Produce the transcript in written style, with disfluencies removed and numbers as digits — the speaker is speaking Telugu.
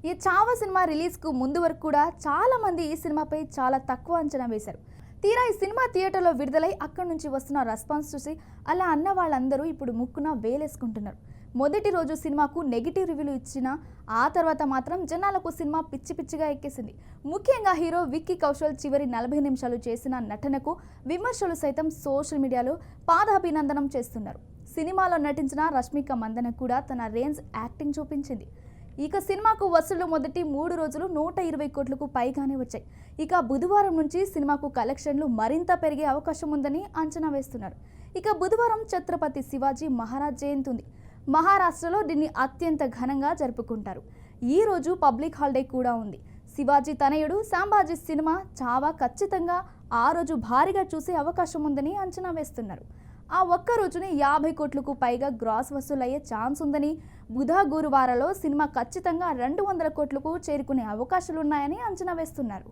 ఈ 'చావా' సినిమా రిలీజ్‌కు ముందు వరకు కూడా చాలా మంది ఈ సినిమాపై చాలా తక్కువ అంచనా వేశారు. తీరా ఈ సినిమా థియేటర్‌లో విడుదలై అక్కడి నుంచి వస్తున్న రెస్పాన్స్ చూసి అలా అన్న వాళ్ళందరూ ఇప్పుడు ముక్కున వేలేసుకుంటున్నారు. మొదటి రోజు సినిమాకు నెగెటివ్ రివ్యూలు ఇచ్చినా ఆ తర్వాత మాత్రం జనాలకు సినిమా పిచ్చి పిచ్చిగా ఎక్కేసింది. ముఖ్యంగా హీరో విక్కీ కౌశల్ చివరి 40 నిమిషాలు చేసిన నటనకు విమర్శలు సైతం సోషల్ మీడియాలో పాదాభినందనం చేస్తున్నారు. సినిమాలో నటించిన రష్మిక మందన కూడా తన రేంజ్ యాక్టింగ్ చూపించింది. ఇక సినిమాకు వసూళ్లు మొదటి 3 రోజులు 120 కోట్లకు పైగానే వచ్చాయి. ఇక బుధవారం నుంచి సినిమాకు కలెక్షన్లు మరింత పెరిగే అవకాశం ఉందని అంచనా వేస్తున్నారు. ఇక బుధవారం ఛత్రపతి శివాజీ మహారాజ్ జయంతి ఉంది. మహారాష్ట్రలో దీన్ని అత్యంత ఘనంగా జరుపుకుంటారు. ఈ రోజు పబ్లిక్ హాలిడే కూడా ఉంది. శివాజీ తనయుడు సంభాజీ సినిమా 'చావా' ఖచ్చితంగా ఆ రోజు భారీగా చూసే అవకాశం ఉందని అంచనా వేస్తున్నారు. ఆ ఒక్క రోజునే 50 కోట్లకు పైగా గ్రాస్ వసూలయ్యే ఛాన్స్ ఉందని, బుధ గురువారాలో సినిమా ఖచ్చితంగా 200 కోట్లకు చేరుకునే అవకాశాలున్నాయని అంచనా వేస్తున్నారు.